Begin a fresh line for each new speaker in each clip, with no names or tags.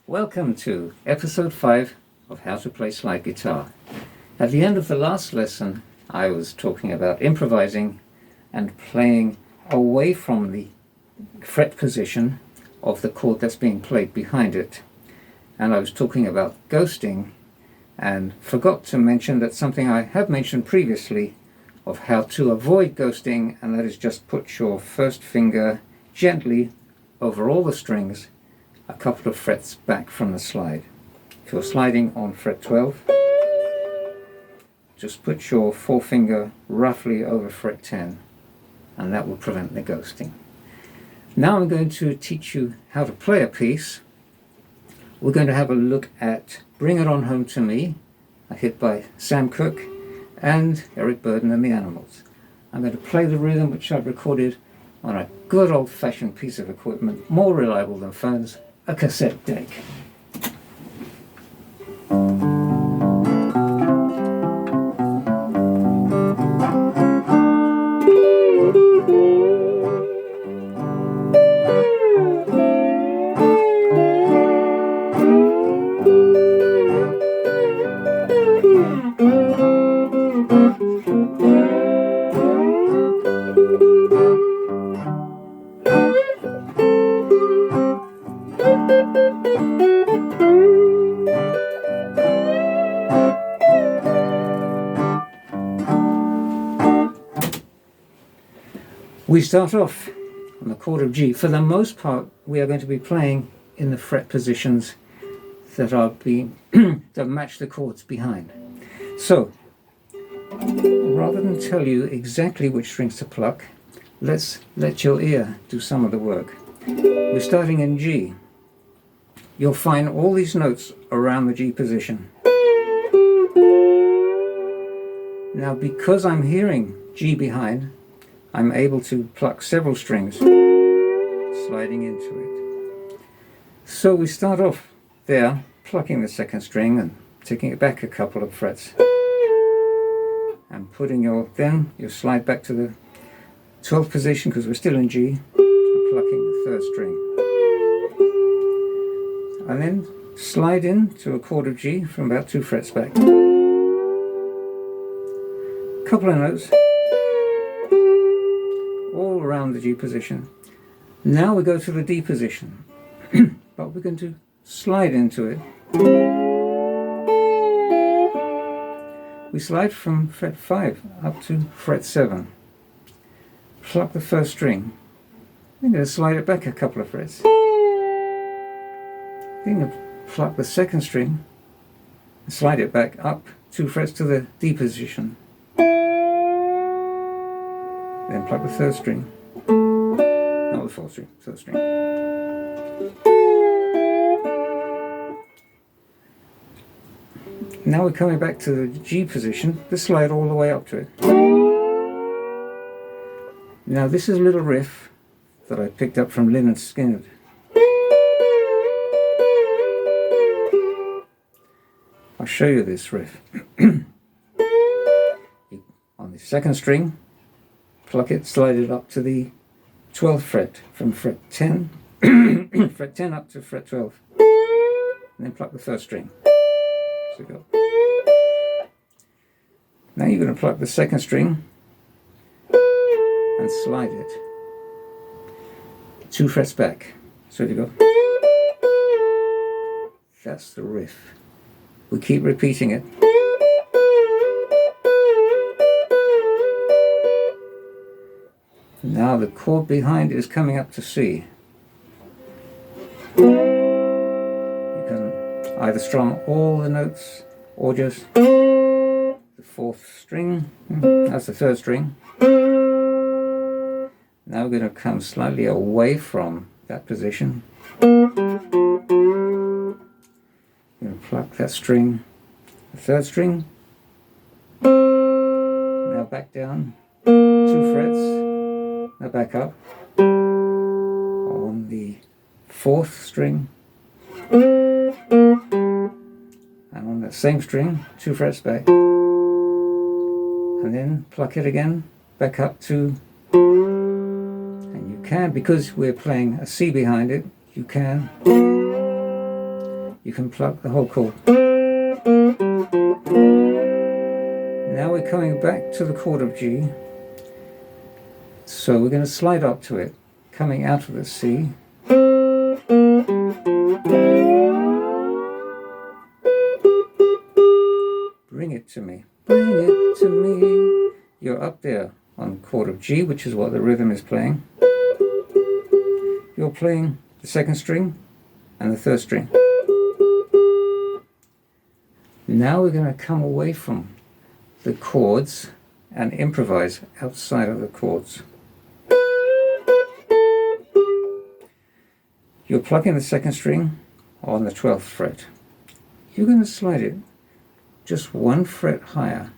Welcome to episode 5 of How to Play Slide Guitar. At the end of the last lesson, I was talking about improvising and playing away from the fret position of the chord that's being played behind it. And I was talking about ghosting and forgot to mention that something I have mentioned previously of how to avoid ghosting, and that is just put your first finger gently over all the strings a couple of frets back from the slide. If you're sliding on fret 12, just put your forefinger roughly over fret 10, and that will prevent the ghosting. Now I'm going to teach you how to play a piece. We're going to have a look at Bring It On Home to Me, a hit by Sam Cooke and Eric Burdon and the Animals. I'm going to play the rhythm which I've recorded on a good old-fashioned piece of equipment, more reliable than phones, a cassette deck. We start off on the chord of G. For the most part, we are going to be playing in the fret positions that are being that match the chords behind. So, rather than tell you exactly which strings to pluck, let's let your ear do some of the work. We're starting in G. You'll find all these notes around the G position. Now, because I'm hearing G behind, I'm able to pluck several strings, sliding into it. So we start off there, plucking the second string and taking it back a couple of frets. And then you slide back to the 12th position because we're still in G, and plucking the third string. And then slide in to a chord of G from about 2 frets back. Couple of notes all around the G position. Now we go to the D position, but we're going to slide into it. We slide from fret 5 up to fret 7. Pluck the first string. Then going to slide it back a couple of frets. Then going to pluck the second string and slide it back up 2 frets to the D position. Then pluck the third string, not the fourth string, third string. Now we're coming back to the G position, let's slide all the way up to it. Now this is a little riff that I picked up from Lynyrd Skynyrd. I'll show you this riff. On the second string, pluck it, slide it up to the 12th fret, from fret 10, fret 10 up to fret 12, and then pluck the first string. So go. Now you're going to pluck the second string and slide it 2 frets back. So you go. That's the riff. We keep repeating it. Now the chord behind is coming up to C. You can either strum all the notes or just the 4th string. That's the 3rd string. Now we're going to come slightly away from that position. We're going to pluck that string, the 3rd string. Now back down 2 frets. Now back up on the 4th string, and on that same string 2 frets back, and then pluck it again back up to, and you can, because we're playing a C behind it, you can you can pluck the whole chord. Now we're coming back to the chord of G. So we're going to slide up to it, coming out of the C. Bring it to me, bring it to me. You're up there on the chord of G, which is what the rhythm is playing. You're playing the second string and the third string. Now we're going to come away from the chords and improvise outside of the chords. You're plucking the second string on the 12th fret. You're going to slide it just 1 fret higher.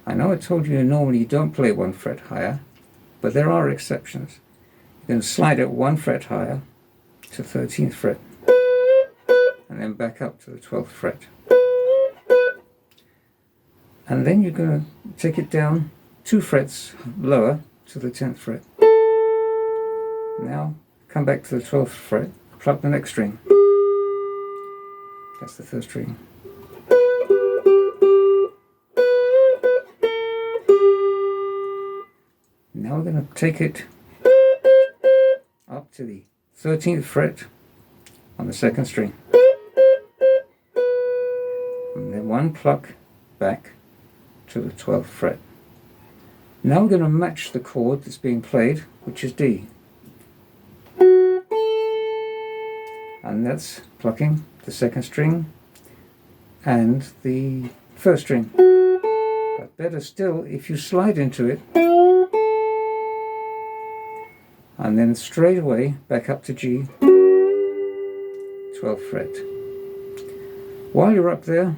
I know I told you normally you don't play 1 fret higher, but there are exceptions. You're going to slide it 1 fret higher to 13th fret, and then back up to the 12th fret. And then you're going to take it down 2 frets lower to the 10th fret. Now come back to the 12th fret, pluck the next string. That's the third string. Now we're going to take it up to the 13th fret on the second string. And then 1 pluck back to the 12th fret. Now we're going to match the chord that's being played, which is D. And that's plucking the second string and the first string. But better still if you slide into it and then straight away back up to G, 12th fret. While you're up there,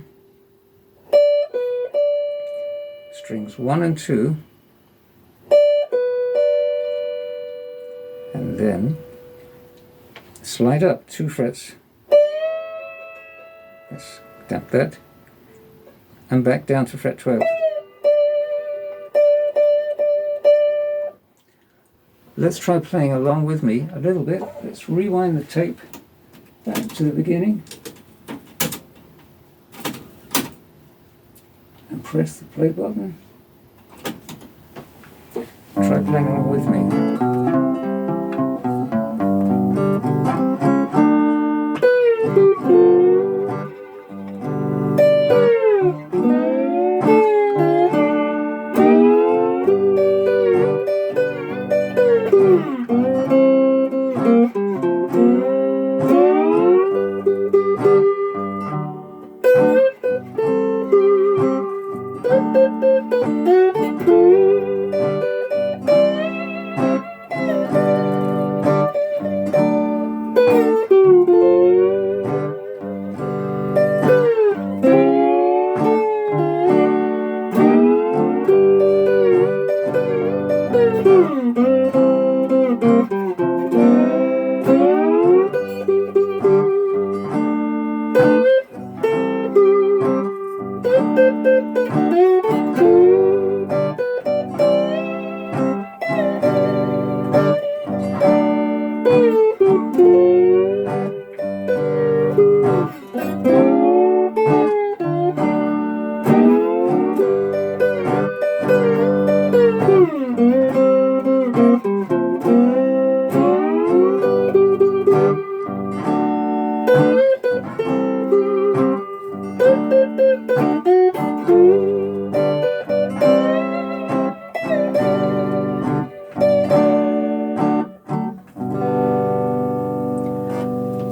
strings 1 and 2, and then slide up 2 frets. Let's tap that, and back down to fret 12. Let's try playing along with me a little bit. Let's rewind the tape back to the beginning and press the play button. Try playing along with me.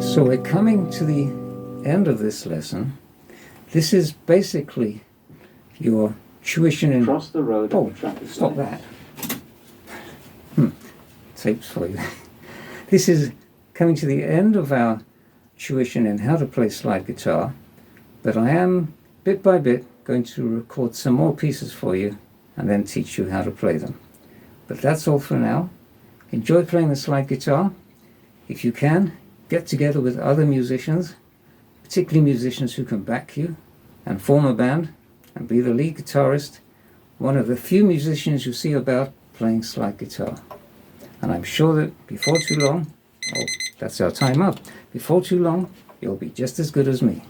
So we're coming to the end of this lesson. This is basically your tuition in...
Cross the road.
Oh, stop that. Tapes for you. This is coming to the end of our tuition in how to play slide guitar, but I am, bit by bit, going to record some more pieces for you and then teach you how to play them. But that's all for now. Enjoy playing the slide guitar. If you can, get together with other musicians, particularly musicians who can back you, and form a band and be the lead guitarist, one of the few musicians you see about playing slide guitar. And I'm sure that before too long, oh, that's our time up, before too long, you'll be just as good as me.